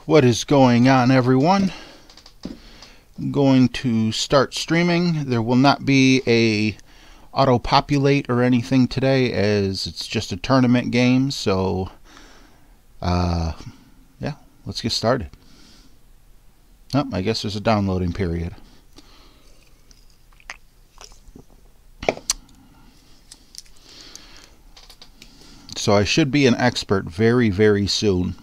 What is going on, everyone? I'm going to start streaming. There will not be a auto-populate or anything today, as it's just a tournament game. So yeah, let's get started. Oh, I guess there's a downloading period. So I should be an expert very, very soon.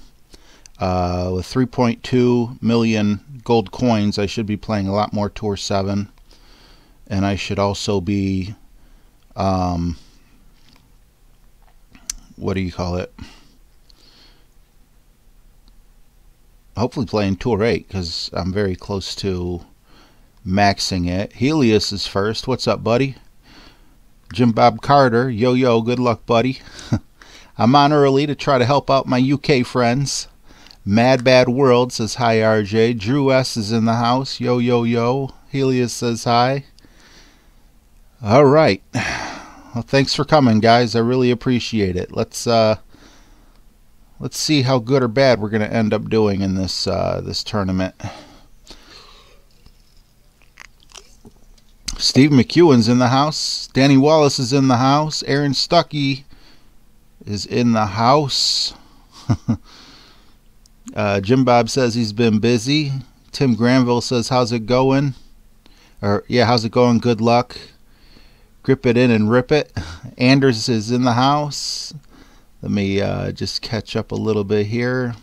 With 3.2 million gold coins, I should be playing a lot more Tour 7. And I should also be, what do you call it? Hopefully playing Tour 8, because I'm very close to maxing it. Helios is first. What's up, buddy? Jim Bob Carter. Yo, yo, good luck, buddy. I'm on early to try to help out my UK friends. Mad Bad World says hi, RJ. Drew S is in the house. Yo, yo, yo. Helios says hi. All right. Well, thanks for coming, guys. I really appreciate it. Let's see how good or bad we're going to end up doing in this this tournament. Steve McEwen's in the house. Danny Wallace is in the house. Aaron Stuckey is in the house. Jim Bob says he's been busy. Tim Granville says, how's it going? Or, yeah, how's it going? Good luck. Grip it in and rip it. Anders is in the house. Let me just catch up a little bit here.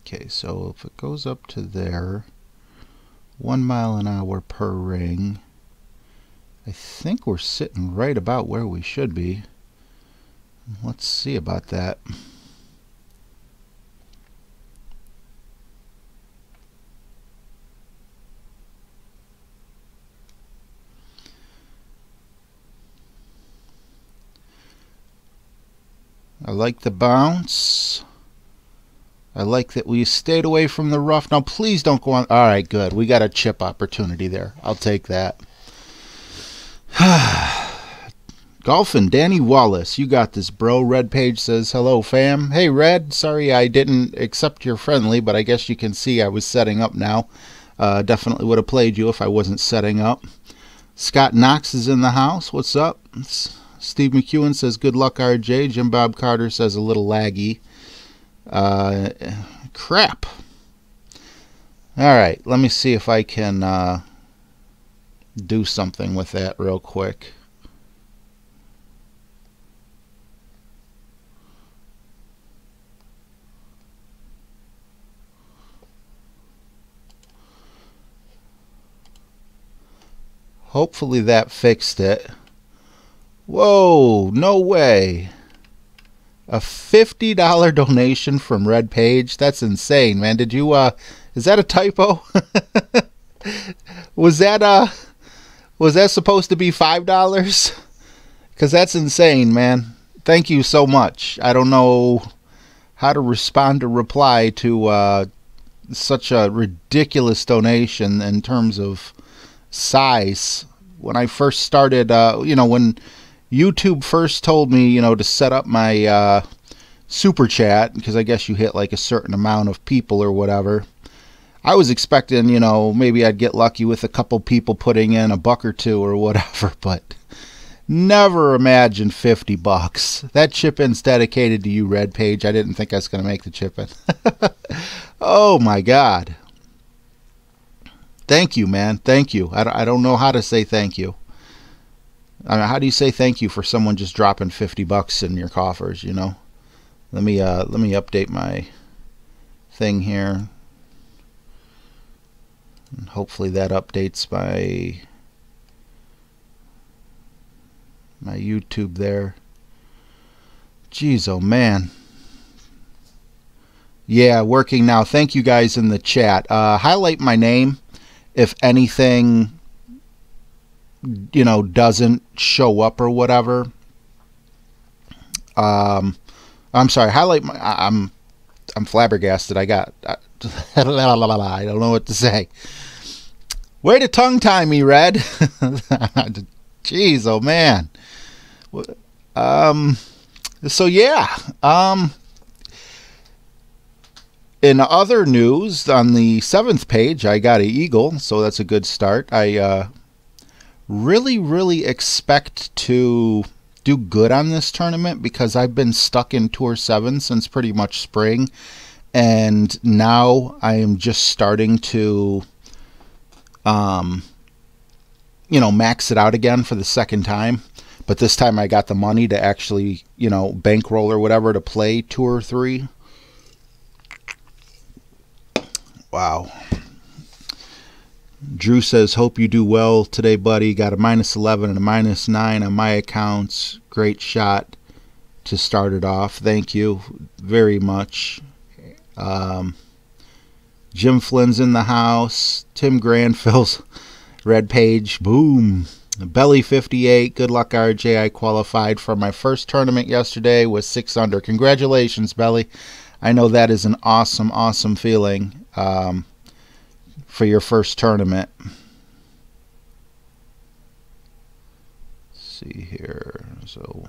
Okay, so if it goes up to there, 1 mile an hour per ring, I think we're sitting right about where we should be. Let's see about that. I like the bounce. I like that we stayed away from the rough. Now, please don't go on. All right, good. We got a chip opportunity there. I'll take that. Golfing, Danny Wallace. You got this, bro. Red Page says, hello, fam. Hey, Red. Sorry I didn't accept your friendly, but I guess you can see I was setting up now. Definitely would have played you if I wasn't setting up. Scott Knox is in the house. What's up? Steve McEwen says, good luck, RJ. Jim Bob Carter says, a little laggy. Crap. All right, let me see if I can do something with that real quick. Hopefully that fixed it. Whoa, no way. A $50 donation from Red Page? That's insane, man. Did you is that a typo? Was that supposed to be $5? Cuz that's insane, man. Thank you so much. I don't know how to respond or reply to such a ridiculous donation in terms of size. When I first started, you know, when YouTube first told me, you know, to set up my super chat, because I guess you hit like a certain amount of people or whatever, I was expecting, you know, maybe I'd get lucky with a couple people putting in $1 or $2 or whatever, but never imagined $50. That chip-in's dedicated to you, Red Page. I didn't think I was going to make the chip-in. Oh my God. Thank you, man. Thank you. I don't know how to say thank you. I mean, how do you say thank you for someone just dropping $50 in your coffers, you know? Let me update my thing here. And hopefully that updates my YouTube there. Jeez, oh man. Yeah, working now. Thank you guys in the chat. Highlight my name if anything, you know, doesn't show up or whatever. I'm sorry, highlight my, I'm flabbergasted. I don't know what to say. Way to tongue tie me, Red. Jeez, oh man. So yeah. In other news, on the 7th page, I got an eagle, so that's a good start. I really expect to do good on this tournament because I've been stuck in Tour 7 since pretty much spring, and now I am just starting to, max it out again for the second time. But this time I got the money to actually, bankroll or whatever to play Tour 3. Wow. Drew says, hope you do well today, buddy. Got a -11 and a -9 on my accounts. Great shot to start it off. Thank you very much. Jim Flynn's in the house. Tim Granville's red page. Boom. Belly 58. Good luck, RJ. I qualified for my first tournament yesterday with 6 under. Congratulations, Belly. I know that is an awesome feeling. For your first tournament. Let's see here. So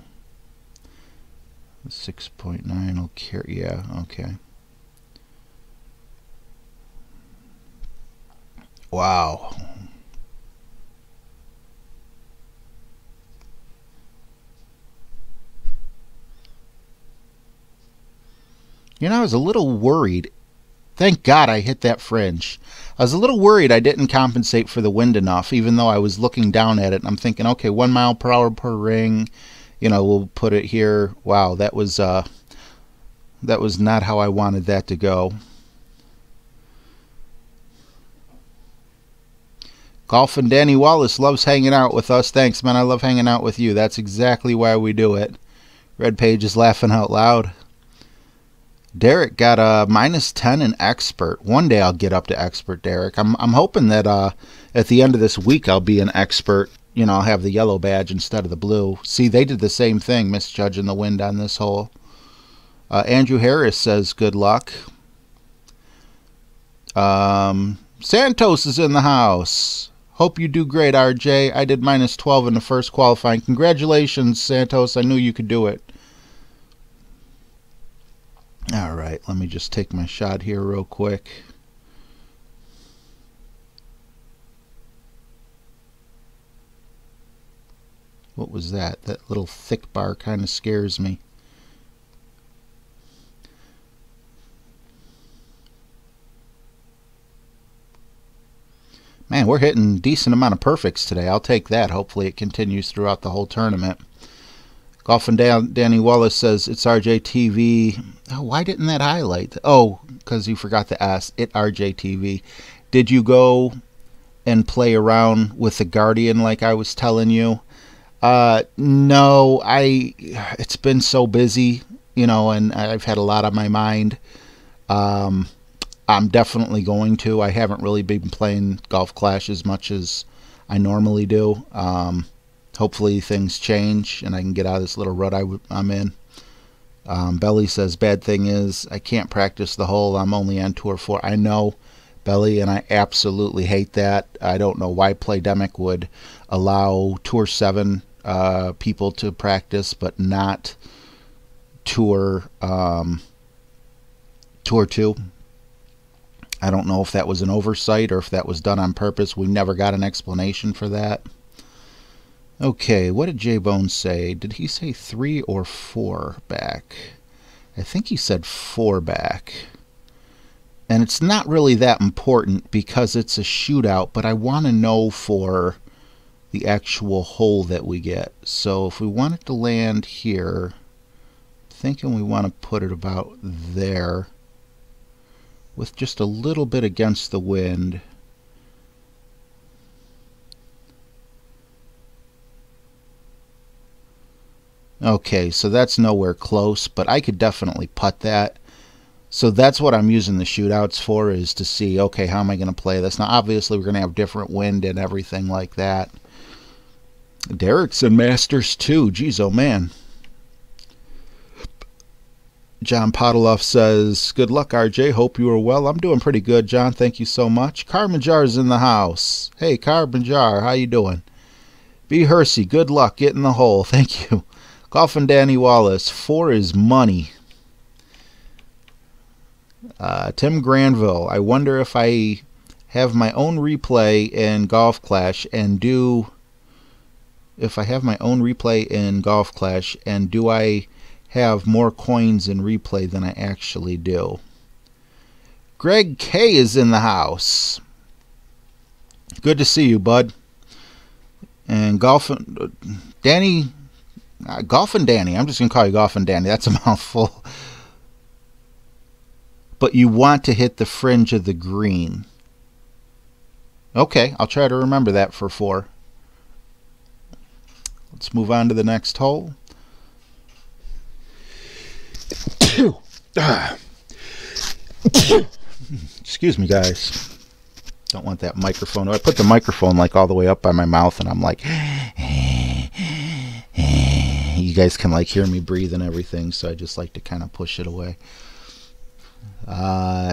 6.9 will carry. Yeah, okay. Wow. I was a little worried. Thank God I hit that fringe. I was a little worried I didn't compensate for the wind enough, even though I was looking down at it and I'm thinking, okay, 1 mile per hour per ring, we'll put it here. Wow, that was not how I wanted that to go. Golf and Danny Wallace loves hanging out with us. Thanks, man. I love hanging out with you. That's exactly why we do it. Red Page is laughing out loud. Derek got a -10 in expert. One day I'll get up to expert, Derek. I'm hoping that at the end of this week I'll be an expert. I'll have the yellow badge instead of the blue. See, they did the same thing, misjudging the wind on this hole. Andrew Harris says good luck. Santos is in the house. Hope you do great, RJ. I did -12 in the first qualifying. Congratulations, Santos. I knew you could do it. All right, let me just take my shot here real quick. What was that? That little thick bar kind of scares me. Man, we're hitting a decent amount of perfects today. I'll take that. Hopefully it continues throughout the whole tournament. Golf and Danny Wallace says, it's RJTV. Oh, why didn't that highlight? Oh, because you forgot to ask. It RJTV. Did you go and play around with the Guardian like I was telling you? No, it's been so busy, and I've had a lot on my mind. I'm definitely going to. I haven't really been playing Golf Clash as much as I normally do. Hopefully things change and I can get out of this little rut I'm in. Belly says, bad thing is I can't practice the hole. I'm only on Tour 4. I know, Belly, and I absolutely hate that. I don't know why Playdemic would allow Tour 7 people to practice, but not Tour 2. I don't know if that was an oversight or if that was done on purpose. We never got an explanation for that. Okay, what did J-Bone say? Did he say 3 or 4 back? I think he said 4 back. And it's not really that important because it's a shootout, but I want to know for the actual hole that we get. So if we want it to land here, I'm thinking we want to put it about there with just a little bit against the wind. Okay, so that's nowhere close, but I could definitely putt that. So that's what I'm using the shootouts for, is to see, okay, how am I going to play this? Now, obviously, we're going to have different wind and everything like that. Derek's in Masters too. Geez, oh man. John Podeloff says, good luck, RJ. Hope you are well. I'm doing pretty good, John. Thank you so much. Carmenjar's in the house. Hey, Carmenjar, how you doing? B. Hersey, good luck. Get in the hole. Thank you. Golf and Danny Wallace, 4 is money. Tim Granville, I wonder if I have my own replay in Golf Clash and do... If I have my own replay in Golf Clash and do I have more coins in replay than I actually do? Greg K is in the house. Good to see you, bud. And Golf and Danny... Golf and Danny. I'm just going to call you Golf and Danny. That's a mouthful. But you want to hit the fringe of the green. Okay, I'll try to remember that for 4. Let's move on to the next hole. Excuse me, guys. Don't want that microphone. I put the microphone like all the way up by my mouth, and I'm like, you guys can like hear me breathe and everything, so I just like to kind of push it away.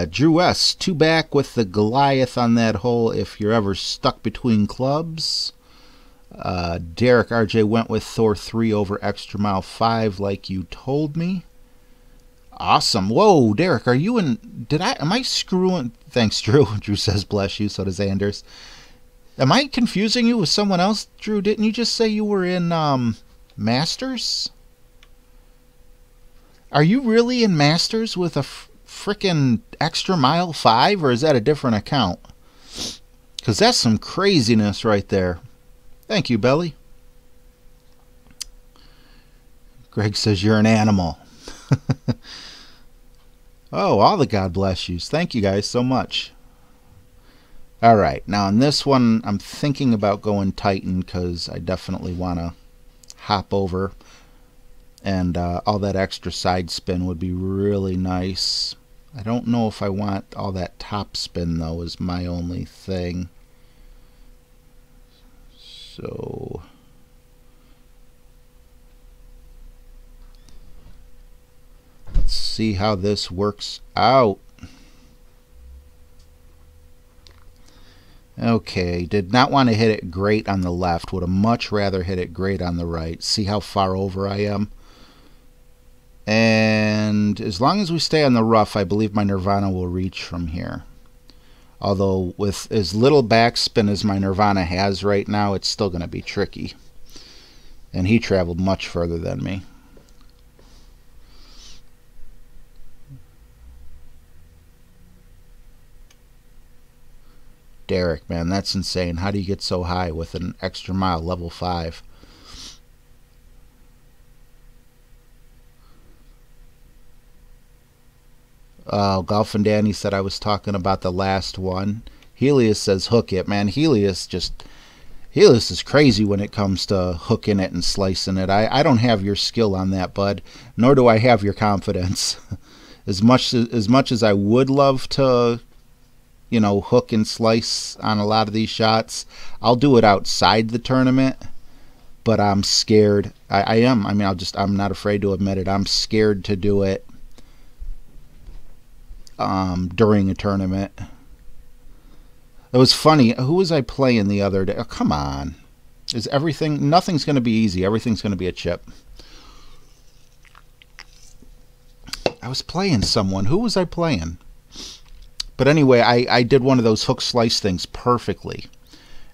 Drew S, 2 back with the Goliath on that hole if you're ever stuck between clubs. Derek RJ went with Thor 3 over extra mile 5 like you told me. Awesome. Whoa, Derek, are you in... Am I screwing... Thanks, Drew. Drew says bless you, so does Anders. Am I confusing you with someone else, Drew? Didn't you just say you were in Masters? Are you really in Masters with a frickin' extra mile 5, or is that a different account? Because that's some craziness right there. Thank you, Belly. Greg says you're an animal. Oh, all the God bless yous. Thank you guys so much. All right, now in this one, I'm thinking about going Titan because I definitely want to hop over. And all that extra side spin would be really nice. I don't know if I want all that top spin, though, is my only thing. So... let's see how this works out. Okay, did not want to hit it great on the left. Would have much rather hit it great on the right. See how far over I am? And as long as we stay on the rough, I believe my Nirvana will reach from here. Although with as little backspin as my Nirvana has right now, it's still going to be tricky. And he traveled much further than me. Derek, man, that's insane. How do you get so high with an extra mile, level 5? Oh, Golf and Danny said I was talking about the last one. Helios says hook it, man. Helios is crazy when it comes to hooking it and slicing it. I don't have your skill on that, bud. Nor do I have your confidence. As much as I would love to, you know, hook and slice on a lot of these shots, I'll do it outside the tournament. But I'm scared. I am. I mean, I'm not afraid to admit it. I'm scared to do it during a tournament. It was funny. Who was I playing the other day? Oh, come on. Nothing's going to be easy. Everything's going to be a chip. I was playing someone. Who was I playing? But anyway, I did one of those hook slice things perfectly.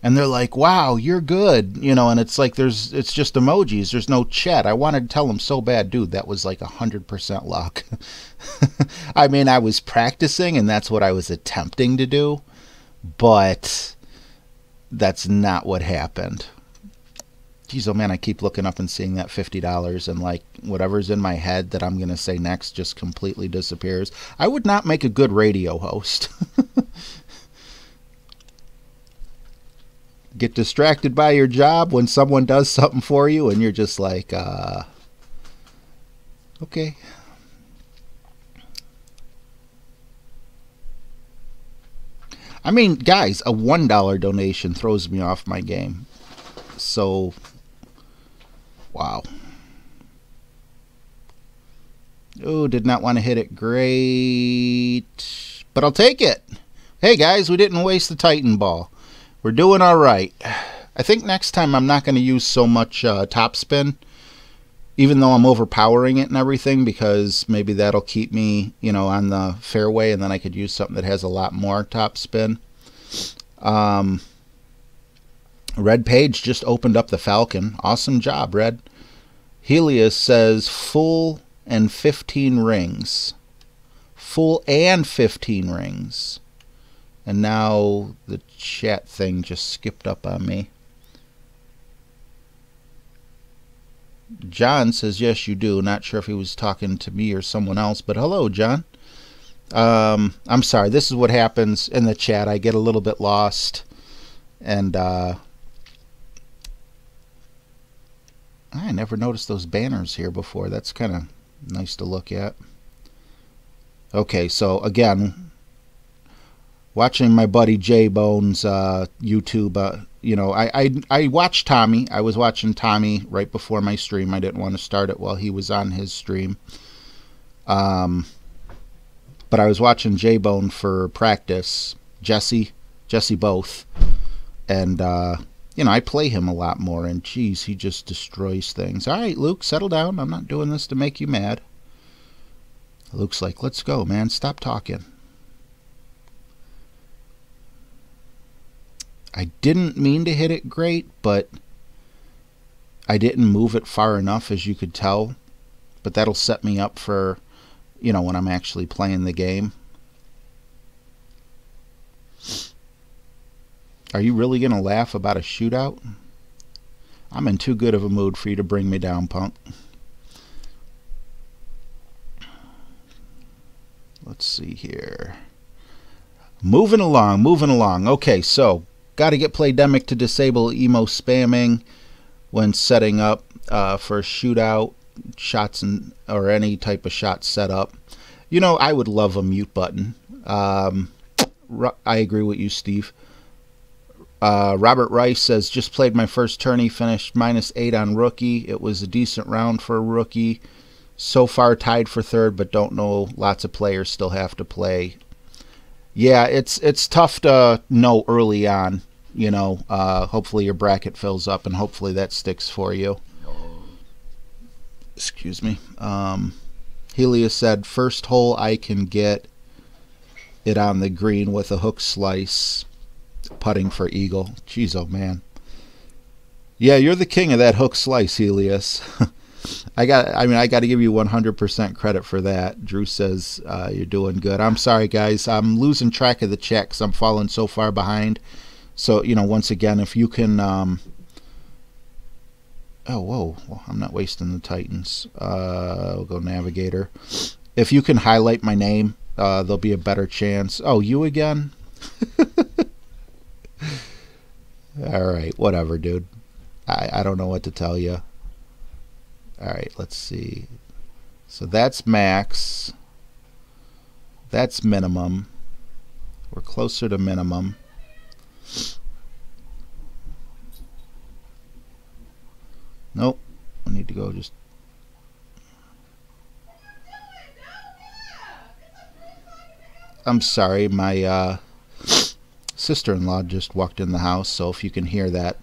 And they're like, wow, you're good. You know, and it's like it's just emojis. There's no chat. I wanted to tell them so bad, dude, that was like 100% luck. I mean, I was practicing, and that's what I was attempting to do. But that's not what happened. Geez, oh man, I keep looking up and seeing that $50, and like whatever's in my head that I'm going to say next just completely disappears. I would not make a good radio host. Get distracted by your job when someone does something for you, and you're just like, okay. I mean, guys, a $1 donation throws me off my game. So, wow. Oh, did not want to hit it great, but I'll take it. Hey, guys, we didn't waste the Titan ball. We're doing all right. I think next time I'm not going to use so much top spin even though I'm overpowering it and everything, because maybe that'll keep me, you know, on the fairway, and then I could use something that has a lot more top spin. Red Page just opened up the Falcon. Awesome job, Red. Helios says full and 15 rings. Full and 15 rings. And now the chat thing just skipped up on me. John says, yes, you do. Not sure if he was talking to me or someone else, but hello, John. I'm sorry. This is what happens in the chat. I get a little bit lost. And I never noticed those banners here before. That's kind of nice to look at. Okay, so again, watching my buddy J Bones YouTube, you know, I watched Tommy. I was watching Tommy right before my stream. I didn't want to start it while he was on his stream. But I was watching J Bone for practice. Jesse both. And you know, I play him a lot more, and geez, he just destroys things. All right, Luke, settle down. I'm not doing this to make you mad. Luke's like, let's go, man. Stop talking. I didn't mean to hit it great, but I didn't move it far enough, as you could tell. But that'll set me up for, you know, when I'm actually playing the game. Are you really going to laugh about a shootout? I'm in too good of a mood for you to bring me down, punk. Let's see here. Moving along. Okay, so got to get Playdemic to disable emo spamming when setting up for a shootout, shots, or any type of shot setup. You know, I would love a mute button. I agree with you, Steve. Robert Rice says, just played my first tourney, finished -8 on rookie. It was a decent round for a rookie. So far tied for third, but don't know. Lots of players still have to play. Yeah, it's tough to know early on. You know, hopefully your bracket fills up, and hopefully that sticks for you. Excuse me. Helios said, first hole I can get it on the green with a hook slice. Putting for eagle. Jeez, oh man. Yeah, you're the king of that hook slice, Helios. I got to give you 100% credit for that. Drew says you're doing good. I'm sorry, guys. I'm losing track of the chat because I'm falling so far behind. So, you know, once again, if you can... oh, whoa. Well, I'm not wasting the Titans. We'll go Navigator. If you can highlight my name, there'll be a better chance. Oh, you again? Alright, whatever, dude. I don't know what to tell you. Alright, let's see. So that's max. That's minimum. We're closer to minimum. Nope. I need to go just... I'm sorry, my sister-in-law just walked in the house, so if you can hear that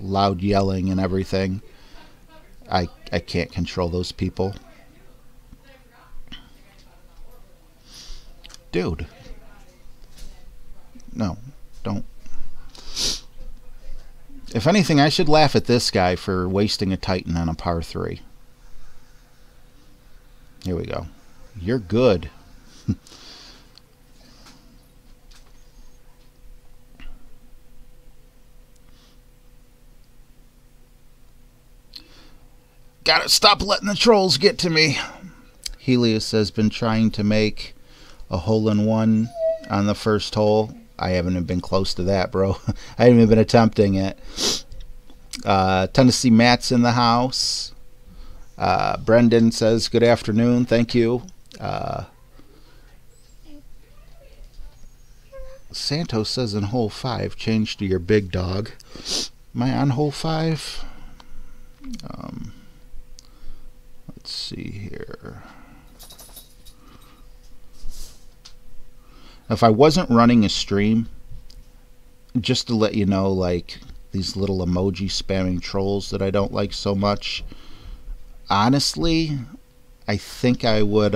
loud yelling and everything, I can't control those people. Dude. No, don't. If anything, I should laugh at this guy for wasting a Titan on a par 3. Here we go. You're good. Gotta stop letting the trolls get to me. Helios has been trying to make a hole-in-one on the first hole. I haven't even been close to that, bro. I haven't even been attempting it. Tennessee Matt's in the house. Brendan says, good afternoon. Thank you. Santos says in hole 5, change to your big dog. Am I on hole 5? Let's see here. If I wasn't running a stream, just to let you know, like these little emoji spamming trolls that I don't like so much, honestly, I think I would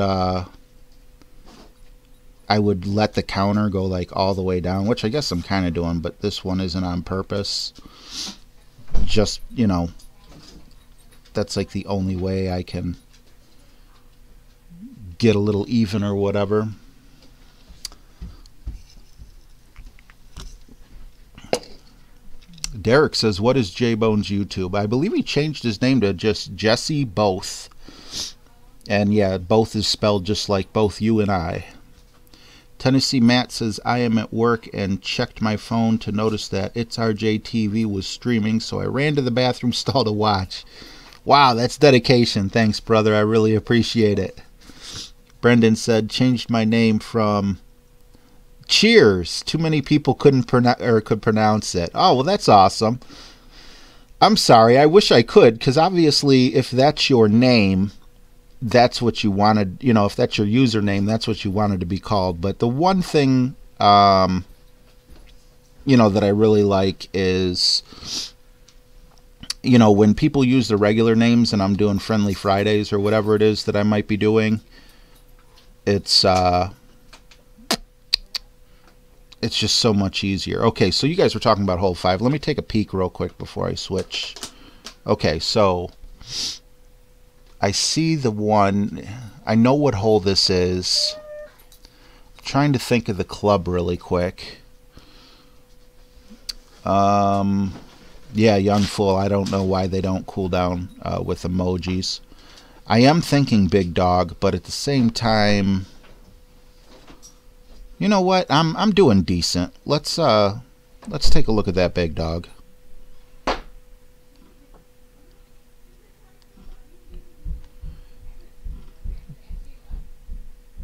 let the counter go like all the way down, which I guess I'm kind of doing, but this one isn't on purpose. Just, you know, that's like the only way I can get a little even or whatever. Derek says, what is J-Bone's YouTube? I believe he changed his name to just Jesse Both. And yeah, Both is spelled just like both you and I. Tennessee Matt says, I am at work and checked my phone to notice that It's RJ TV was streaming, so I ran to the bathroom stall to watch. Wow, that's dedication. Thanks, brother. I really appreciate it. Brendan said, changed my name from Cheers. Too many people could pronounce it. Oh, well, that's awesome. I'm sorry. I wish I could, because obviously if that's your name, that's what you wanted, you know, if that's your username, that's what you wanted to be called. But the one thing, you know, that I really like is, you know, when people use the regular names and I'm doing Friendly Fridays or whatever it is that I might be doing, it's just so much easier. Okay, so you guys were talking about hole 5. Let me take a peek real quick before I switch. Okay, so I see the one. I know what hole this is. I'm trying to think of the club really quick. Yeah, Young Fool. I don't know why they don't cool down with emojis. I am thinking Big Dog, but at the same time, you know what? I'm doing decent. Let's take a look at that Big Dog.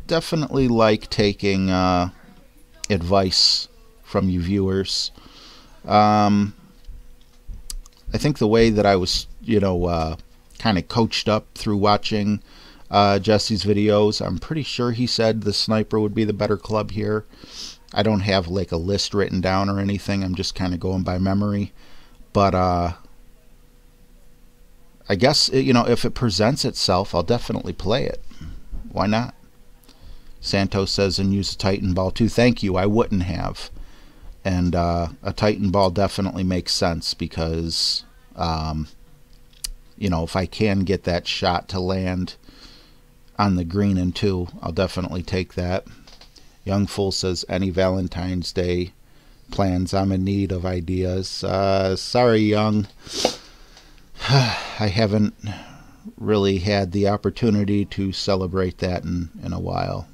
Definitely like taking advice from you viewers. I think the way that I was, you know, kind of coached up through watching Jesse's videos, I'm pretty sure he said the sniper would be the better club here. I don't have like a list written down or anything. I'm just kind of going by memory. But I guess, you know, if it presents itself, I'll definitely play it. Why not? Santos says, and use a Titan ball too. Thank you. I wouldn't have. And a Titan ball definitely makes sense because, you know, if I can get that shot to land on the green and 2, I'll definitely take that. Young Fool says, any Valentine's Day plans? I'm in need of ideas. Sorry, Young. I haven't really had the opportunity to celebrate that in a while.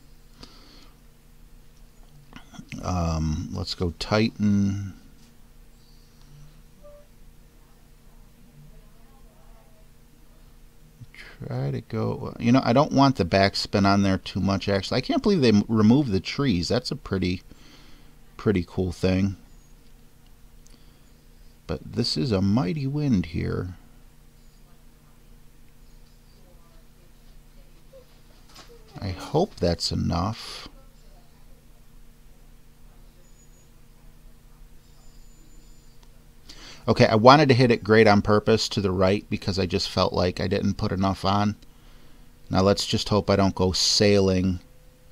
Let's go Titan. Try to go, you know, I don't want the backspin on there too much, actually. I can't believe they removed the trees. That's a pretty cool thing. But this is a mighty wind here. I hope that's enough. Okay, I wanted to hit it great on purpose to the right because I just felt like I didn't put enough on. Now let's just hope I don't go sailing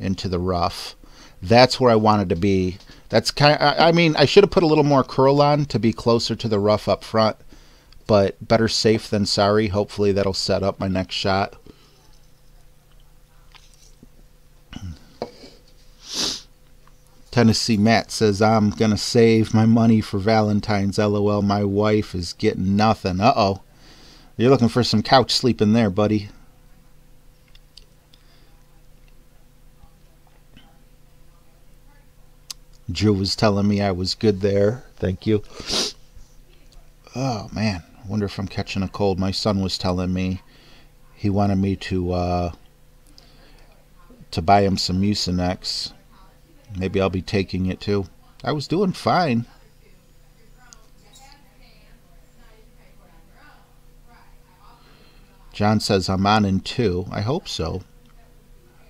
into the rough. That's where I wanted to be. That's kind of, I mean, I should have put a little more curl on to be closer to the rough up front, but better safe than sorry. Hopefully that'll set up my next shot. Tennessee Matt says, I'm going to save my money for Valentine's. LOL, my wife is getting nothing. Uh-oh. You're looking for some couch sleeping there, buddy. Drew was telling me I was good there. Thank you. Oh, man. I wonder if I'm catching a cold. My son was telling me he wanted me to buy him some Mucinex. Maybe I'll be taking it too. I was doing fine. John says I'm on in 2. I hope so.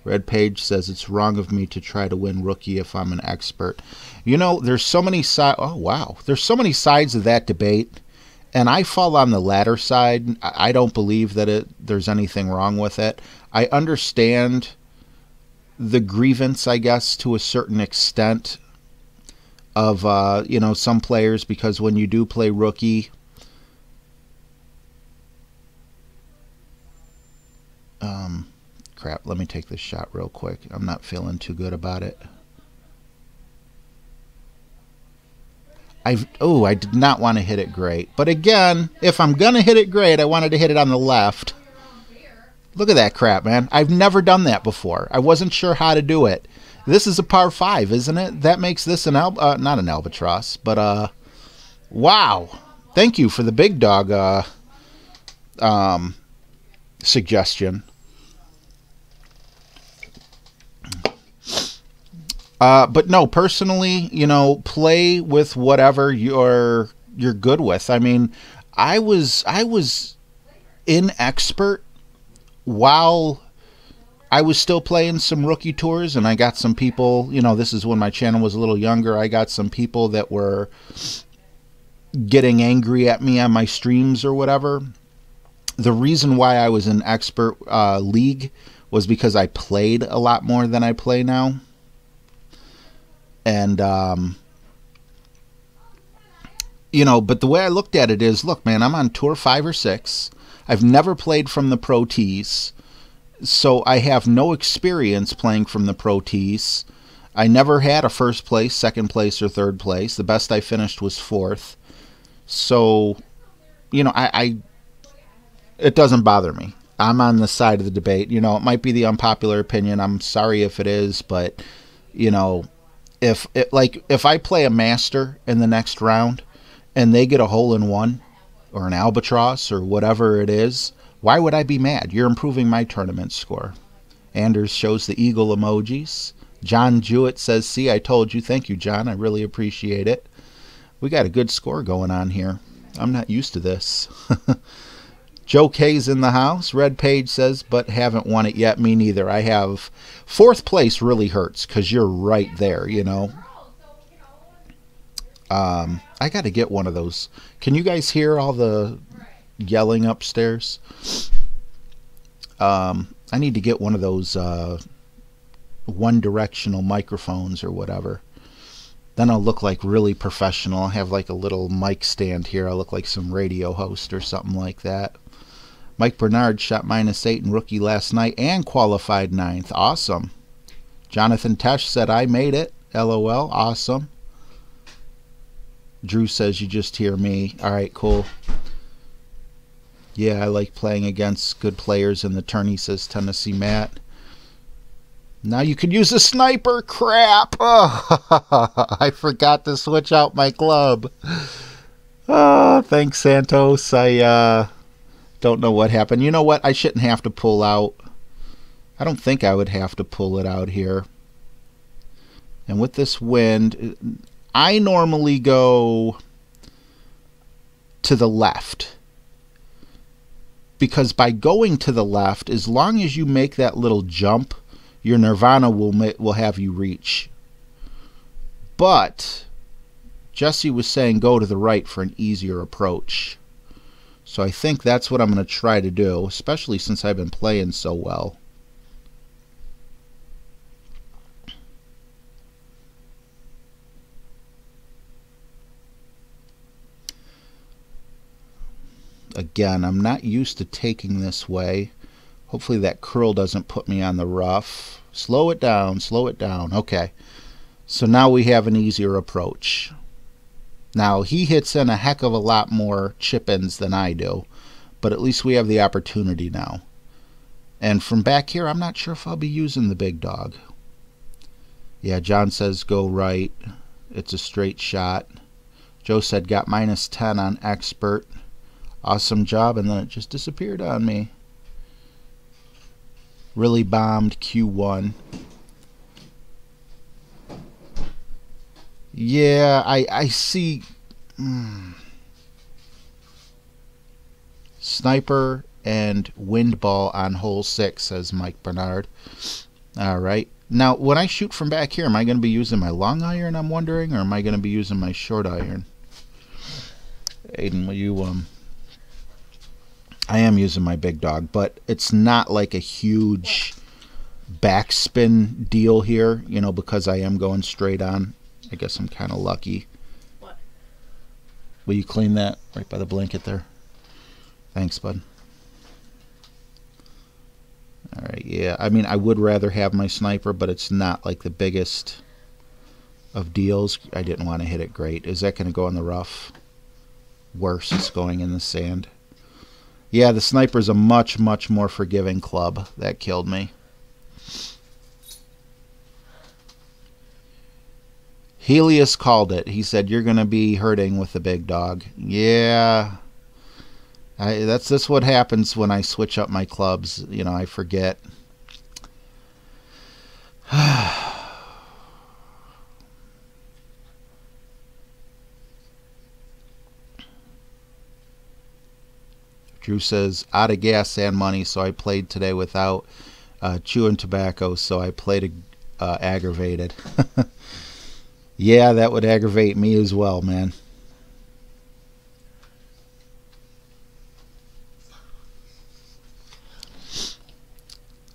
Red Page says it's wrong of me to try to win rookie if I'm an expert. You know, there's so many sides. Oh, wow. There's so many sides of that debate. And I fall on the latter side. I don't believe that there's anything wrong with it. I understand the grievance, I guess, to a certain extent of, you know, some players, because when you do play rookie, crap, let me take this shot real quick. I'm not feeling too good about it. I did not want to hit it great. But again, if I'm going to hit it great, I wanted to hit it on the left. Look at that crap, man. I've never done that before. I wasn't sure how to do it. This is a par 5, isn't it? That makes this an not an albatross, but wow. Thank you for the big dog suggestion. But no, personally, you know, play with whatever you're good with. I mean, I was inexpert while I was still playing some rookie tours, and I got some people, you know, this is when my channel was a little younger. I got some people that were getting angry at me on my streams or whatever. The reason why I was in expert league was because I played a lot more than I play now. And, you know, but the way I looked at it is, look, man, I'm on tour 5 or 6. I've never played from the pro tees, so I have no experience playing from the pro tees. I never had a first place, second place, or third place. The best I finished was 4th. So, you know, it doesn't bother me. I'm on the side of the debate. You know, it might be the unpopular opinion. I'm sorry if it is, but, you know, if I play a master in the next round and they get a hole-in-one or an albatross or whatever it is, why would I be mad? You're improving my tournament score. Anders shows the eagle emojis. John Jewett says, see, I told you. Thank you, John. I really appreciate it. We got a good score going on here. I'm not used to this. Joe K's in the house. Red Page says, but haven't won it yet. Me neither. I have 4th place really hurts because you're right there, you know. I got to get one of those. Can you guys hear all the yelling upstairs? I need to get one of those one-directional microphones or whatever. Then I'll look like really professional. I'll have like a little mic stand here. I'll look like some radio host or something like that. Mike Bernard shot -8 in rookie last night and qualified 9th. Awesome. Jonathan Tesh said, I made it. LOL. Awesome. Drew says, you just hear me. All right, cool. Yeah, I like playing against good players in the tourney, says Tennessee Matt. Now you could use a sniper. Crap. Oh, I forgot to switch out my club. Oh, thanks, Santos. I don't know what happened. You know what? I shouldn't have to pull out. I don't think I would have to pull it out here. And with this wind, I normally go to the left. Because by going to the left, as long as you make that little jump, your nirvana will have you reach. But Jesse was saying go to the right for an easier approach. So I think that's what I'm going to try to do, especially since I've been playing so well. Again, I'm not used to taking this way. Hopefully that curl doesn't put me on the rough. Slow it down, slow it down. Okay. So now we have an easier approach. Now, he hits in a heck of a lot more chip-ins than I do, but at least we have the opportunity now. And from back here, I'm not sure if I'll be using the big dog. Yeah, John says go right. It's a straight shot. Joe said got -10 on expert. Awesome job, and then it just disappeared on me. Really bombed Q1. Yeah, I see. Sniper and wind ball on hole 6, says Mike Bernard. All right. Now, when I shoot from back here, am I going to be using my long iron, I'm wondering, or am I going to be using my short iron? Aiden, will you I am using my big dog, but it's not like a huge backspin deal here, you know, because I am going straight on. I guess I'm kind of lucky. What? Will you clean that right by the blanket there? Thanks, bud. Alright, yeah. I mean, I would rather have my sniper, but it's not like the biggest of deals. I didn't want to hit it great. Is that going to go in the rough? Worse, it's going in the sand. Yeah, the sniper's a much, much more forgiving club. That killed me. Helios called it. He said, you're going to be hurting with the big dog. Yeah. That's what happens when I switch up my clubs. You know, I forget. Drew says, out of gas and money, so I played today without chewing tobacco, so I played aggravated. Yeah, that would aggravate me as well, man.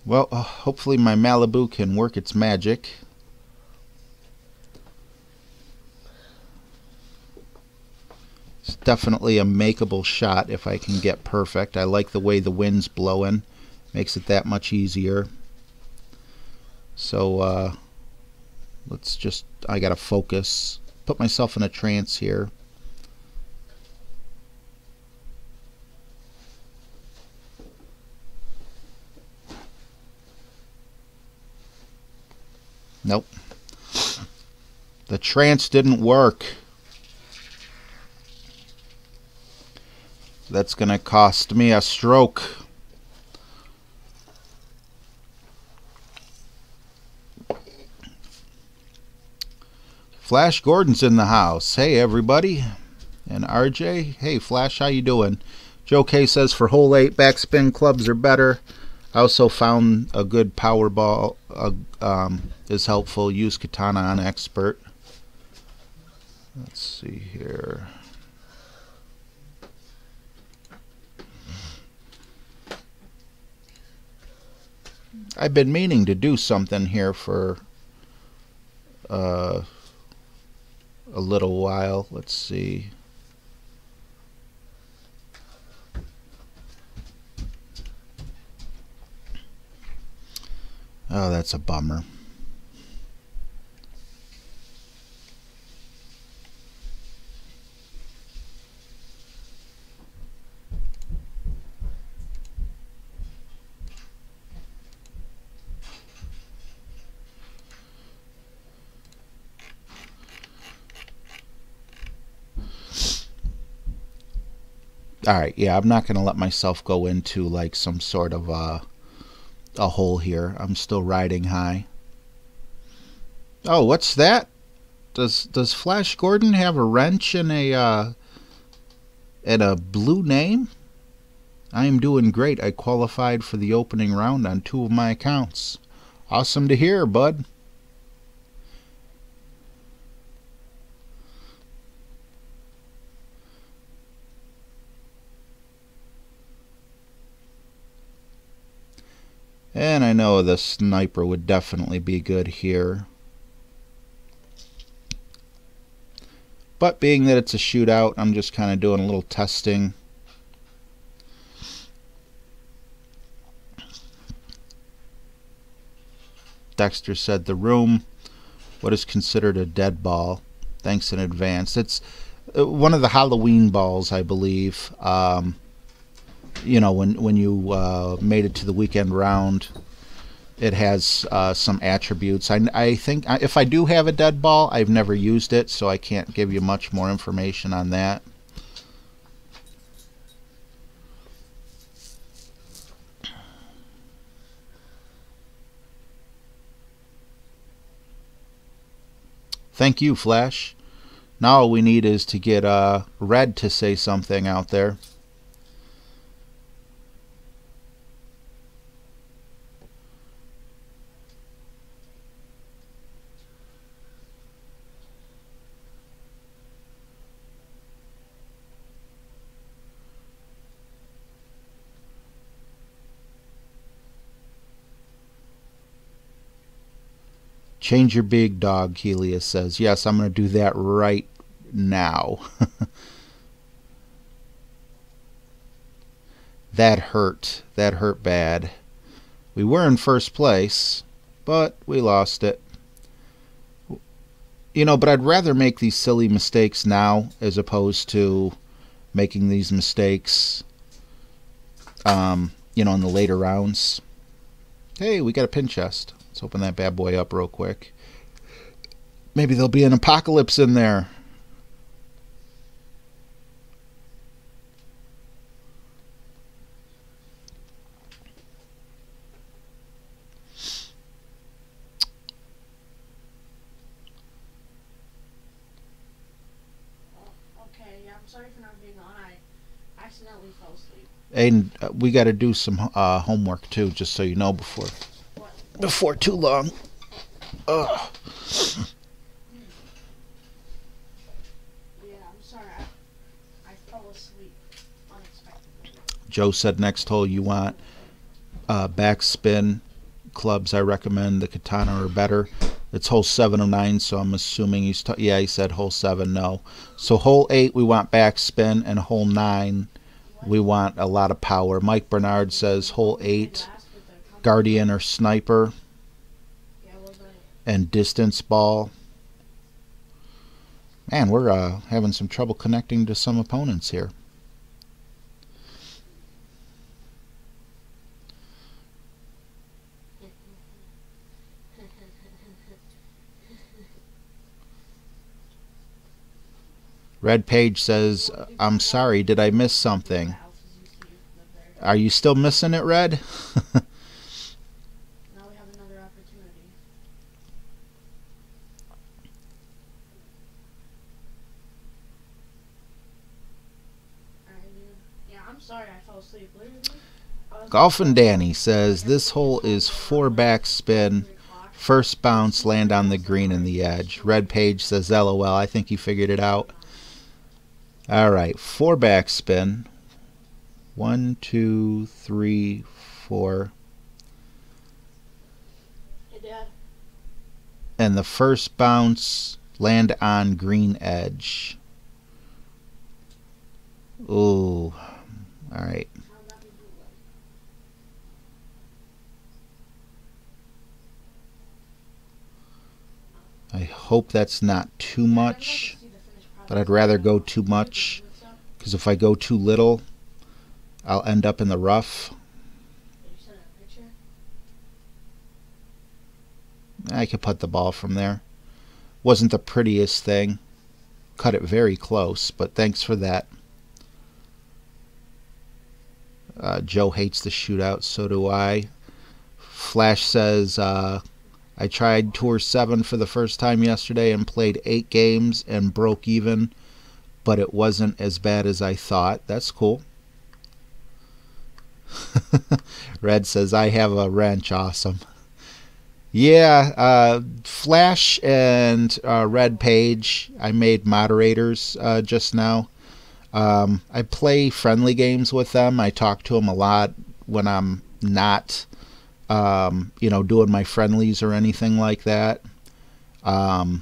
Well, hopefully my Malibu can work its magic. It's definitely a makeable shot if I can get perfect. I like the way the wind's blowing. Makes it that much easier. So, let's just... I gotta focus. Put myself in a trance here. Nope. The trance didn't work. That's gonna cost me a stroke. Flash Gordon's in the house. Hey everybody. And RJ. Hey Flash, how you doing? Joe K says for hole 8 backspin clubs are better. I also found a good power ball is helpful. Use Katana on expert. Let's see here. I've been meaning to do something here for a little while. Let's see. Oh, that's a bummer. Alright, yeah, I'm not going to let myself go into like some sort of a hole here. I'm still riding high. Oh, what's that? Does Flash Gordon have a wrench and a blue name? I am doing great. I qualified for the opening round on 2 of my accounts. Awesome to hear, bud. And I know the sniper would definitely be good here. But being that it's a shootout, I'm just kind of doing a little testing. Dexter said the room, what is considered a dead ball. Thanks in advance. It's one of the Halloween balls, I believe. You know, when you made it to the weekend round, it has some attributes. I think if I do have a dead ball, I've never used it, so I can't give you much more information on that. Thank you, Flash. Now all we need is to get Red to say something out there. Change your big dog, Helios says. Yes, I'm going to do that right now. That hurt. That hurt bad. We were in first place, but we lost it. You know, but I'd rather make these silly mistakes now as opposed to making these mistakes, you know, in the later rounds. Hey, we got a pin chest. Let's open that bad boy up real quick. Maybe there'll be an apocalypse in there. And we got to do some homework too, just so you know, before too long. Ugh. Yeah, I'm sorry. I fell asleep unexpectedly. Joe said next hole you want backspin clubs. I recommend the Katana or better. It's hole 7 of 9, so I'm assuming he's yeah, he said hole 7, no. So hole 8 we want backspin, and hole 9 we want a lot of power. Mike Bernard says hole 8 Guardian or Sniper and distance ball. Man, we're having some trouble connecting to some opponents here. Red Page says, I'm sorry, did I miss something? Are you still missing it, Red? Now we have another opportunity. Yeah, I'm sorry I fell asleep. Golf and Danny says, this hole is 4 backspin. First bounce, land on the green and the edge. Red Page says, LOL, I think he figured it out. Alright, 4 backspin. 1, 2, 3, 4. Hey, Dad. And the first bounce, land on green edge. Ooh. Alright. I hope that's not too much, but I'd rather go too much, because if I go too little, I'll end up in the rough. I could putt the ball from there. Wasn't the prettiest thing. Cut it very close, but thanks for that. Joe hates the shootout, so do I. Flash says, I tried Tour 7 for the first time yesterday and played 8 games and broke even, but it wasn't as bad as I thought. That's cool. Red says, I have a wrench. Awesome. Yeah, Flash and Red Page, I made moderators just now. I play friendly games with them. I talk to them a lot when I'm not you know, doing my friendlies or anything like that. I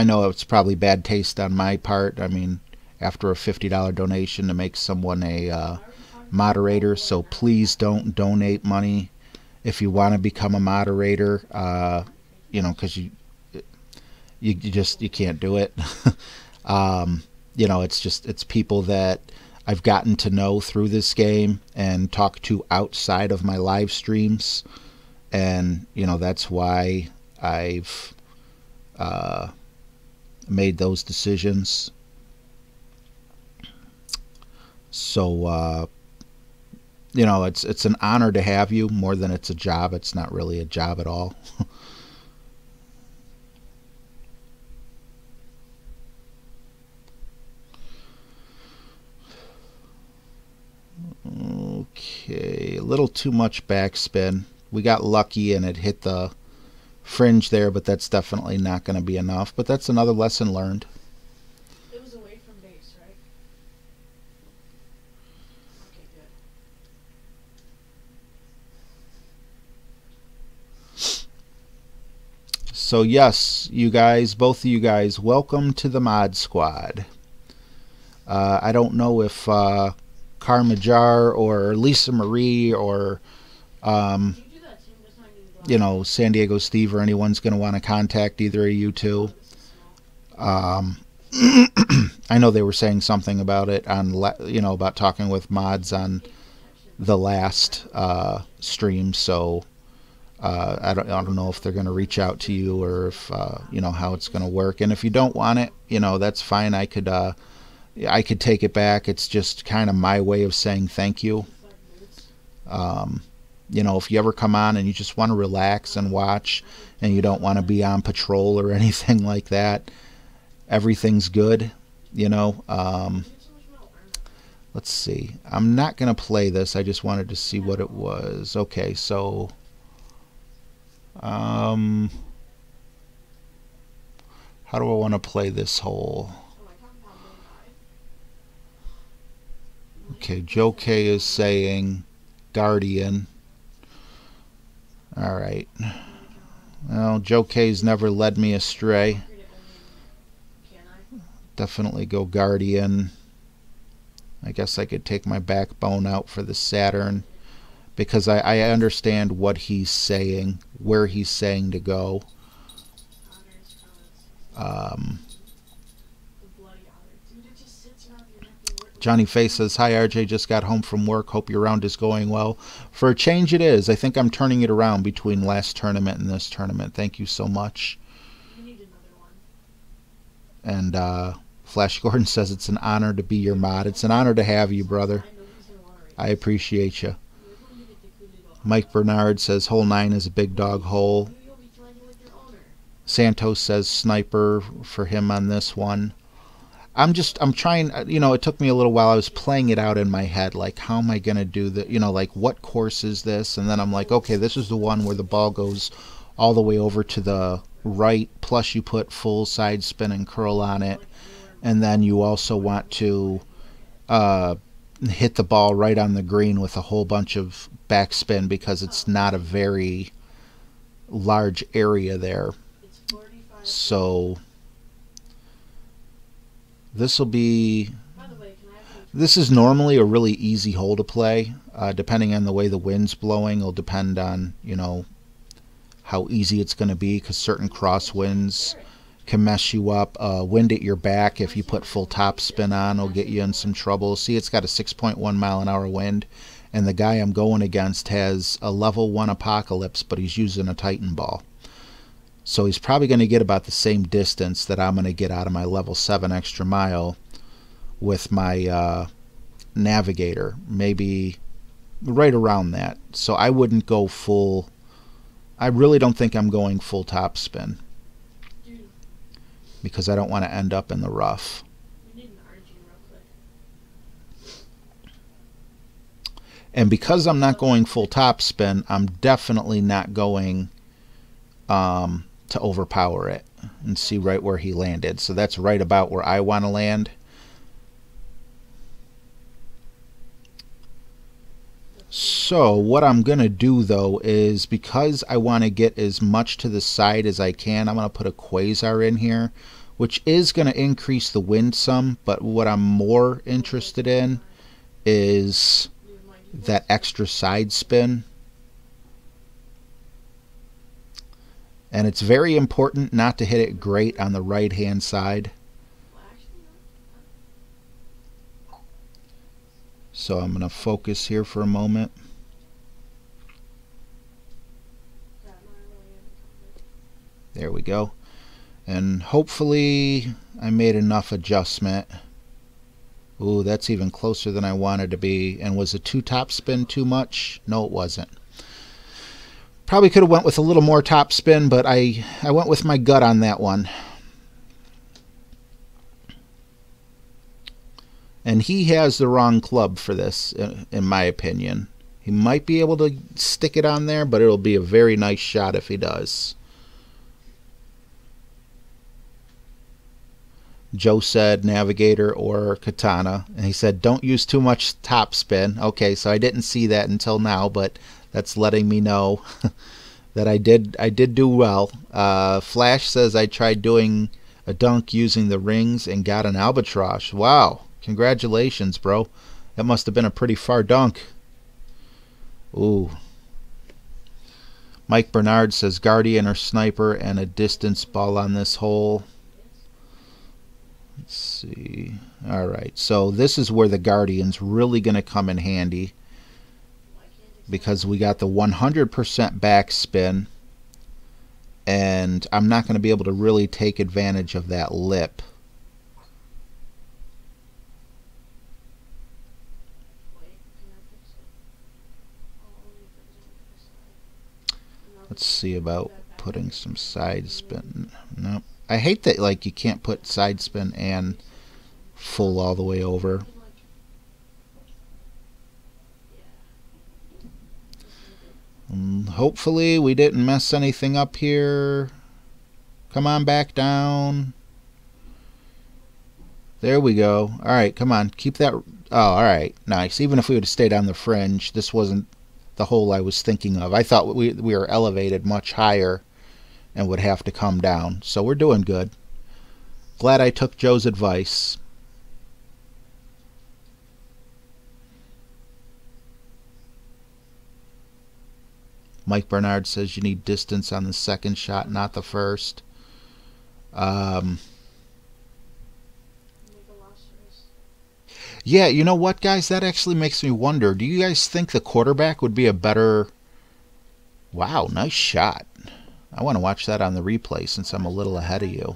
know it's probably bad taste on my part. I mean, after a $50 donation to make someone a moderator, so please don't donate money if you want to become a moderator. You know, because you just can't do it. You know, it's people that I've gotten to know through this game and talk to outside of my live streams, and you know, that's why I've made those decisions. So you know, it's an honor to have you more than it's a job. It's not really a job at all. Okay, a little too much backspin. We got lucky and it hit the fringe there, but that's definitely not going to be enough. But that's another lesson learned. It was away from base, right? Okay, So yes, you guys, both of you guys, welcome to the Mod Squad. I don't know if Carmajar or Lisa Marie or you know, San Diego Steve or anyone's going to want to contact either of you two. I know they were saying something about it on, you know, about talking with mods on the last stream. So I don't know if they're going to reach out to you or if you know, how it's going to work. And if you don't want it, you know, that's fine. I could take it back. It's just kind of my way of saying thank you. You know, if you ever come on and you just want to relax and watch and you don't want to be on patrol or anything like that, everything's good, you know. Let's see. I'm not going to play this. I just wanted to see what it was. Okay, so how do I want to play this whole? Okay, Joe K is saying Guardian. Alright. Well, Joe K's never led me astray. Definitely go Guardian. I guess I could take my backbone out for the Saturn, because I understand what he's saying, where he's saying to go. Johnny Face says, hi RJ, just got home from work, hope your round is going well. For a change it is. I think I'm turning it around between last tournament and this tournament. Thank you so much. And Flash Gordon says, it's an honor to be your mod. It's an honor to have you, brother. I appreciate you. Mike Bernard says, hole 9 is a big dog hole. Santos says sniper for him on this one. I'm trying, you know, it took me a little while. I was playing it out in my head, like, how am I going to do that? You know, like, what course is this? And then I'm like, okay, this is the one where the ball goes all the way over to the right, plus you put full side spin and curl on it. And then you also want to hit the ball right on the green with a whole bunch of backspin, because it's not a very large area there. So this is normally a really easy hole to play. Depending on the way the wind's blowing, it'll depend on, you know, how easy it's going to be, because certain crosswinds can mess you up. Wind at your back, if you put full top spin on, will get you in some trouble. See, it's got a 6.1 mile an hour wind, and the guy I'm going against has a level 1 Apocalypse, but he's using a Titan ball. So he's probably going to get about the same distance that I'm going to get out of my level 7 extra mile with my Navigator. Maybe right around that. So I wouldn't go full. I really don't think I'm going full top spin, because I don't want to end up in the rough. And because I'm not going full top spin, I'm definitely not going to overpower it and see right where he landed. So that's right about where I want to land. So what I'm going to do, though, is because I want to get as much to the side as I can, I'm going to put a quasar in here, which is going to increase the wind some, but what I'm more interested in is that extra side spin. And it's very important not to hit it great on the right hand side. So I'm going to focus here for a moment. There we go. And hopefully I made enough adjustment. Ooh, that's even closer than I wanted to be. And was a 2 top spin too much? No, it wasn't. Probably could have went with a little more top spin, but I went with my gut on that one. And he has the wrong club for this, in my opinion. He might be able to stick it on there, but it'll be a very nice shot if he does. Joe said Navigator or Katana, and he said don't use too much top spin. Okay, so I didn't see that until now, but that's letting me know that I did do well. Flash says I tried doing a dunk using the rings and got an albatross. Wow, congratulations, bro. That must have been a pretty far dunk. Ooh. Mike Bernard says Guardian or Sniper and a distance ball on this hole. Let's see. Alright, so this is where the Guardian's really going to come in handy, because we got the 100% backspin, and I'm not going to be able to really take advantage of that lip. Let's see about putting some side spin. Nope. I hate that, like, you can't put side spin and full all the way over. Hopefully we didn't mess anything up here. Come on back down. There we go. Alright, come on. Keep that. Oh, alright. Nice. Even if we would have stayed on the fringe, this wasn't the hole I was thinking of. I thought we were elevated much higher and would have to come down. So we're doing good. Glad I took Joe's advice. Mike Bernard says you need distance on the second shot, not the first. Yeah, you know what, guys? That actually makes me wonder. Do you guys think the quarterback would be a better... Wow, nice shot. I want to watch that on the replay since I'm a little ahead of you.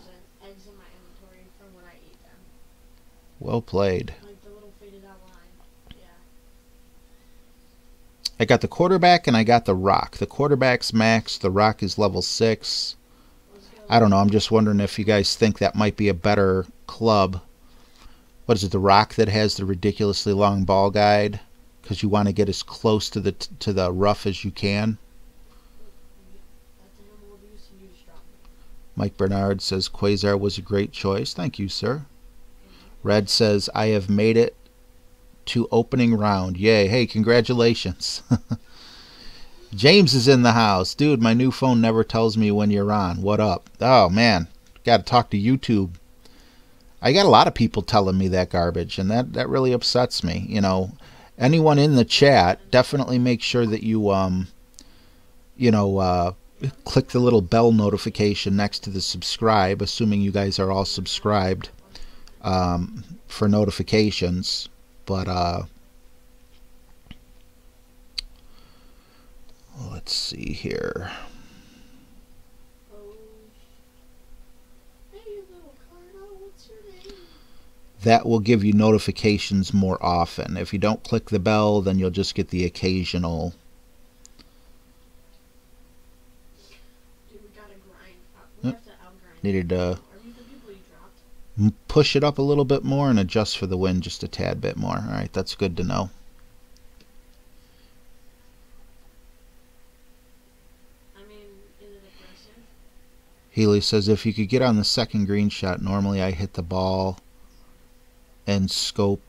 Well played. I got the quarterback and I got the rock. The quarterback's max, the rock is level 6. I don't know, I'm just wondering if you guys think that might be a better club. What is it, the rock that has the ridiculously long ball guide? Because you want to get as close to the rough as you can. Mike Bernard says Quasar was a great choice. Thank you, sir. Red says I have made it to opening round. Yay. Hey, congratulations. James is in the house. Dude, my new phone never tells me when you're on. What up? Oh, man. Got to talk to YouTube. I got a lot of people telling me that garbage, and that really upsets me. You know, anyone in the chat, definitely make sure that you, click the little bell notification next to the subscribe, assuming you guys are all subscribed, for notifications. But let's see here. That will give you notifications more often. If you don't click the bell, then you'll just get the occasional. Needed to push it up a little bit more and adjust for the wind just a tad bit more. Alright, that's good to know. Healy says if you could get on the second green shot, normally I hit the ball and scope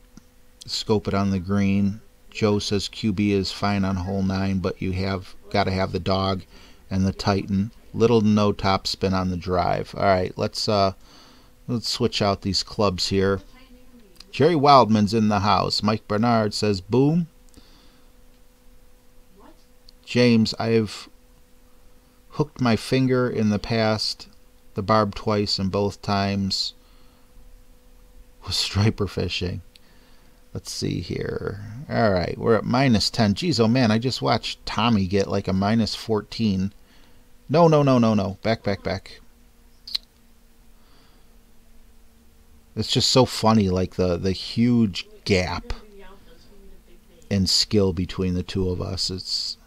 it on the green. Joe says QB is fine on hole 9, but you have got to have the dog and the Titan. Little to no top spin on the drive. Alright, let's switch out these clubs here. Jerry Wildman's in the house. Mike Bernard says boom. James, I've hooked my finger in the past, the barb twice, and both times was striper fishing. Let's see here. Alright, we're at -10. Geez, oh man, I just watched Tommy get like a -14. No. Back. It's just so funny, like the huge gap in skill between the two of us. It's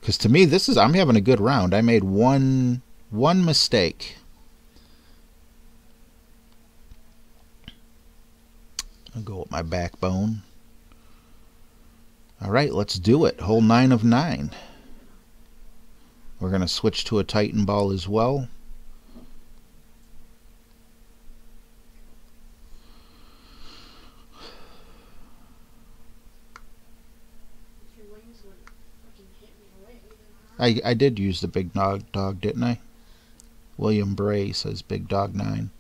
because to me, I'm having a good round. I made one mistake. I'll go with my backbone. All right, let's do it. Hole 9 of 9. We're going to switch to a Titan ball as well. I did use the big dog, didn't I? William Bray says big dog 9.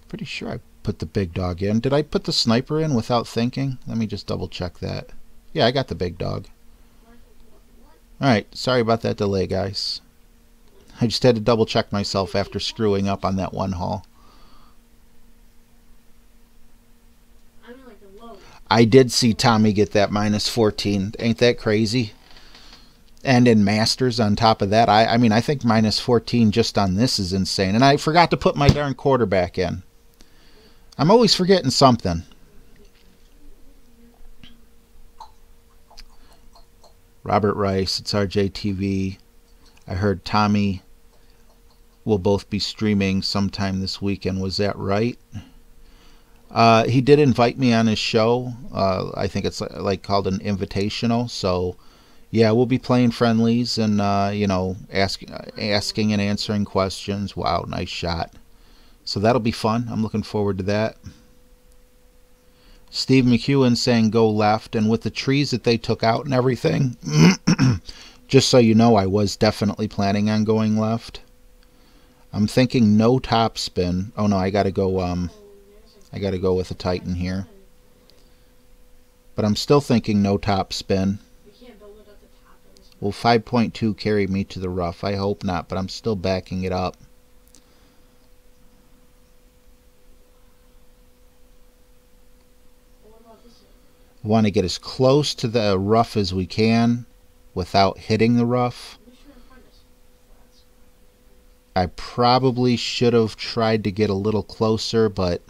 Pretty sure I put the big dog in. Did I put the sniper in without thinking? Let me just double check that. Yeah, I got the big dog. Alright, sorry about that delay, guys. I just had to double check myself after screwing up on that one haul. I did see Tommy get that minus 14. Ain't that crazy? And in Masters on top of that, I mean, I think minus 14 just on this is insane. And I forgot to put my darn quarterback in. I'm always forgetting something. Robert Rice, it's RJTV. I heard Tommy will both be streaming sometime this weekend. Was that right? He did invite me on his show. I think it's like called an invitational. So yeah, we'll be playing friendlies and you know, asking and answering questions. Wow, nice shot. So that'll be fun. I'm looking forward to that. Steve McEwen saying go left, and with the trees that they took out and everything, just so you know, I was definitely planning on going left. I'm thinking no top spin. Oh no, I gotta go with a Titan here. But I'm still thinking no top spin. Will 5.2 carry me to the rough? I hope not, but I'm still backing it up. Want to get as close to the rough as we can without hitting the rough. I probably should have tried to get a little closer, but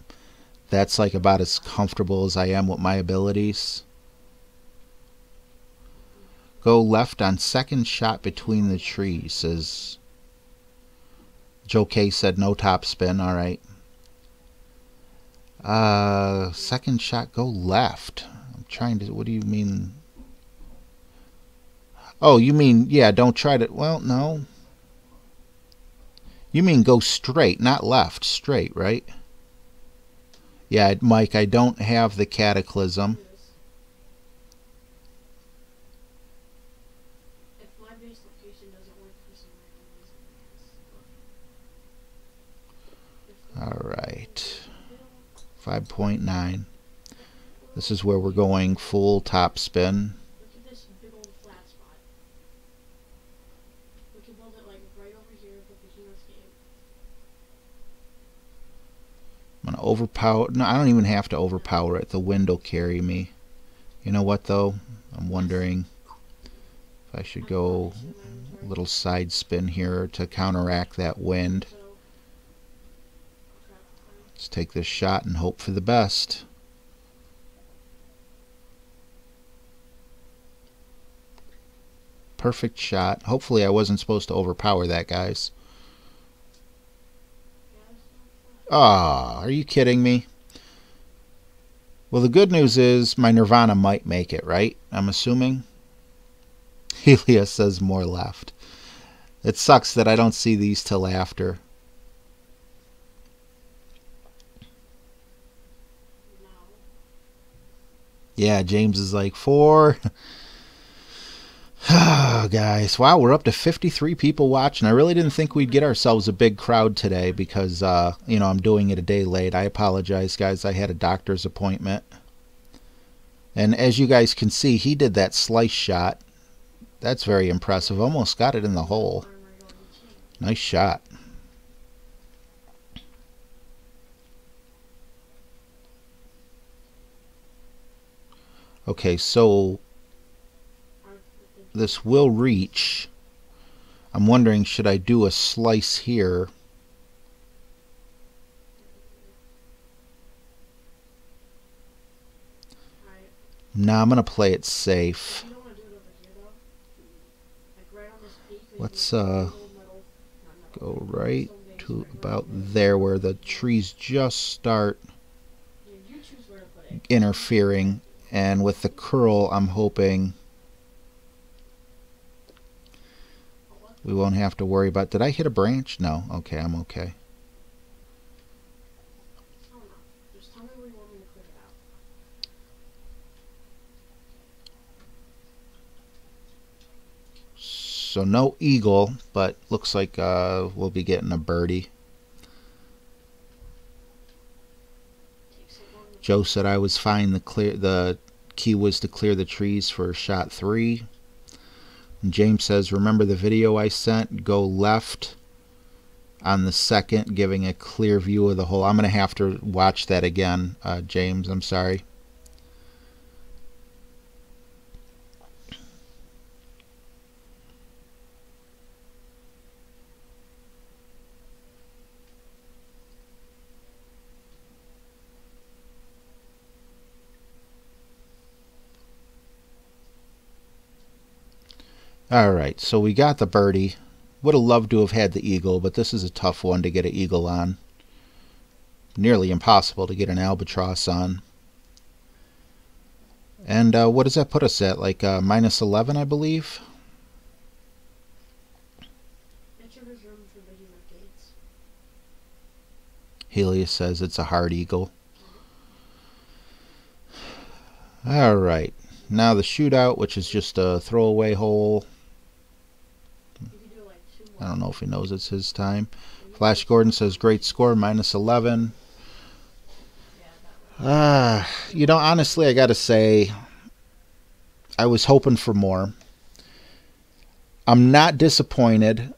that's like about as comfortable as I am with my abilities. Go left on second shot between the trees, says Joe K. Said no top spin. All right. Second shot, go left. I'm trying to, what do you mean? Oh, you mean, yeah, don't try to, well, no. You mean go straight, not left, straight, right? Yeah, Mike, I don't have the Cataclysm. Alright. 5.9. This is where we're going full top spin. I'm going to overpower. No, I don't even have to overpower it. The wind will carry me. You know what, though? I'm wondering if I should go a little side spin here to counteract that wind. Let's take this shot and hope for the best. Perfect shot. Hopefully I wasn't supposed to overpower that, guys. Ah, are you kidding me? Well, the good news is my Nirvana might make it, right? I'm assuming. Helios says more left. It sucks that I don't see these till after. Yeah, James is like 4. Guys, wow, we're up to 53 people watching. I really didn't think we'd get ourselves a big crowd today because, you know, I'm doing it a day late. I apologize, guys. I had a doctor's appointment. And as you guys can see, he did that slice shot. That's very impressive. Almost got it in the hole. Nice shot. Okay, so this will reach. I'm wondering, should I do a slice here? No, I'm going to play it safe. Let's go right to about there where the trees just start interfering. And with the curl, I'm hoping we won't have to worry about... Did I hit a branch? No. Okay, I'm okay. So no eagle, but looks like we'll be getting a birdie. Joe said I was fine. The key was to clear the trees for shot 3. And James says, remember the video I sent? Go left on the second, giving a clear view of the hole. I'm going to have to watch that again, James. I'm sorry. Alright, so we got the birdie. Would have loved to have had the eagle, but this is a tough one to get an eagle on. Nearly impossible to get an albatross on. And what does that put us at? Like minus 11, I believe? Helios says it's a hard eagle. Alright, now the shootout, which is just a throwaway hole. I don't know if he knows it's his time. Flash Gordon says great score, minus 11. You know, honestly, I gotta say, I was hoping for more. I'm not disappointed.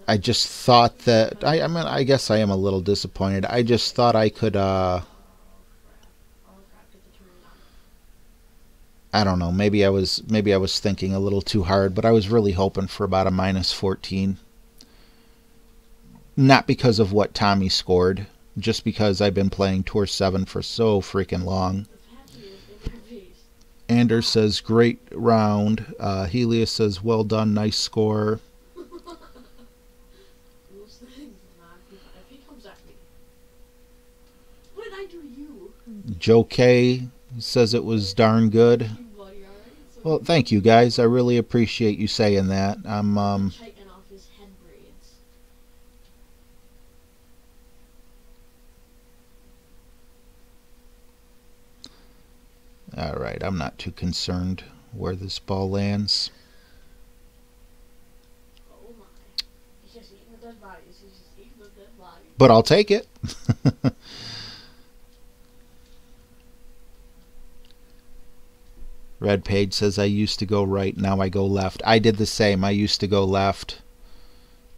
I just thought that I mean, I guess I am a little disappointed. I just thought I could I don't know, maybe I was thinking a little too hard, but I was really hoping for about a minus 14. Not because of what Tommy scored, just because I've been playing Tour 7 for so freaking long. Anders says great round. Helios says well done, nice score. Joe K says it was darn good. Well, thank you guys. I really appreciate you saying that. I'm Alright, I'm not too concerned where this ball lands. But I'll take it. Red Page says I used to go right, now I go left. I did the same. I used to go left.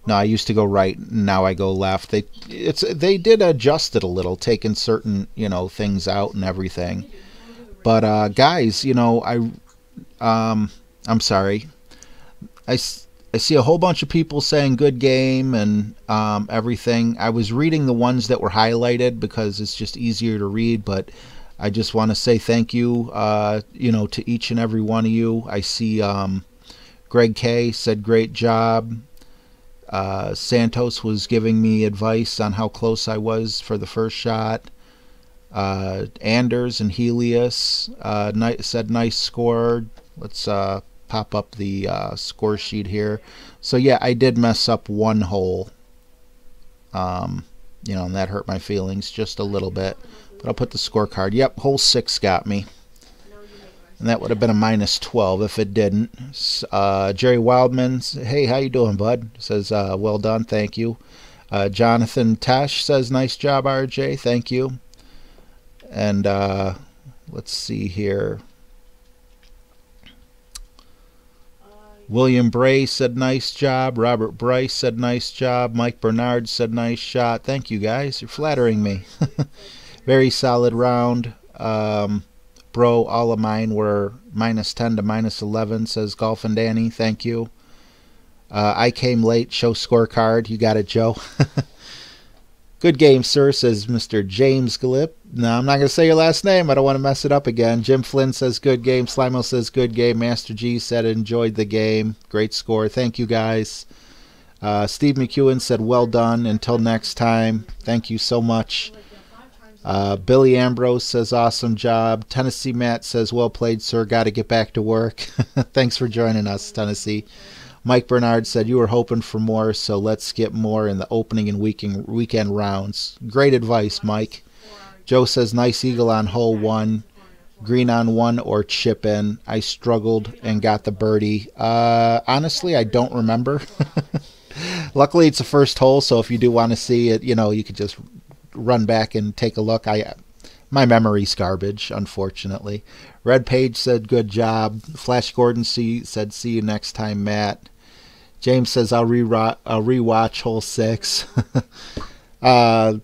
No, I used to go right, now I go left. They did adjust it a little, taking certain, you know, things out and everything. But guys, you know, I'm sorry. I see a whole bunch of people saying good game and everything. I was reading the ones that were highlighted because it's just easier to read, but I just want to say thank you, you know, to each and every one of you. I see Greg K said great job. Santos was giving me advice on how close I was for the first shot. Anders and Helios said nice score. Let's pop up the score sheet here. So yeah, I did mess up one hole. You know, and that hurt my feelings just a little bit. But I'll put the scorecard. Yep, hole 6 got me. And that would have been a minus 12 if it didn't. Jerry Wildman, hey, how you doing, bud? Says, well done, thank you. Jonathan Tesh says, nice job, RJ, thank you. And let's see here. William Bray said nice job. Robert Bryce said nice job. Mike Bernard said nice shot. Thank you guys. You're flattering me. Very solid round. Bro, all of mine were minus 10 to minus 11, says Golf and Danny. Thank you. I came late. Show scorecard. You got it, Joe. Good game, sir, says Mr. James Glip. No, I'm not going to say your last name. I don't want to mess it up again. Jim Flynn says good game. Slimo says good game. Master G said enjoyed the game. Great score. Thank you, guys. Steve McEwen said well done. Until next time. Thank you so much. Billy Ambrose says awesome job. Tennessee Matt says well played, sir. Got to get back to work. Thanks for joining us, Tennessee. Mike Bernard said you were hoping for more, so let's get more in the opening and weekend rounds. Great advice, Mike. Joe says nice eagle on hole 1. green on one or chip in. I struggled and got the birdie. Honestly, I don't remember. Luckily, it's the first hole, so if you do want to see it, you could just run back and take a look. My memory's garbage, unfortunately. Red Page said, good job. Flash Gordon said, see you next time, Matt. James says, I'll rewatch hole 6.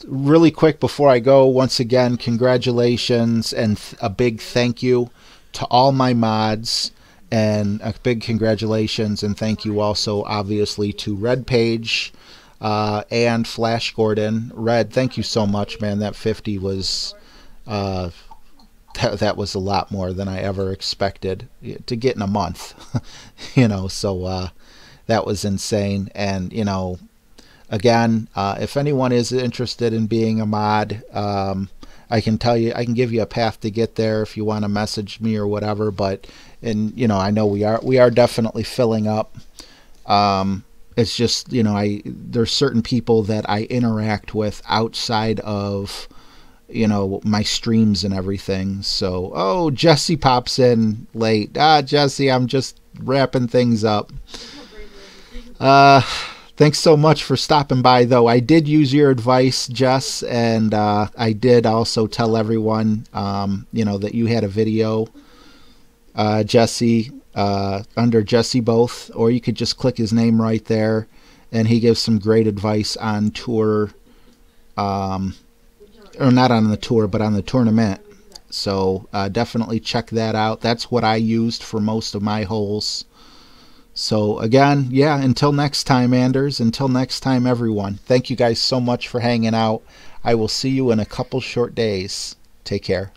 Really quick before I go, once again, congratulations and a big thank you to all my mods. And a big congratulations and thank you also, obviously, to Red Page and Flash Gordon. Red, thank you so much, man. That 50 was... that was a lot more than I ever expected to get in a month. So that was insane. And, again, if anyone is interested in being a mod, I can give you a path to get there if you want to message me or whatever. But, I know we are definitely filling up. It's just, there's certain people that I interact with outside of, my streams and everything. So, Jesse pops in late. Jesse, I'm just wrapping things up. Thanks so much for stopping by, though. I did use your advice, Jess, and I did also tell everyone, that you had a video, Jesse, under Jesse Both, or you could just click his name right there, and he gives some great advice on tour, or not on the tour, but on the tournament. So definitely check that out. That's what I used for most of my holes. So again, yeah, until next time, Anders. Until next time, everyone. Thank you guys so much for hanging out. I will see you in a couple short days. Take care.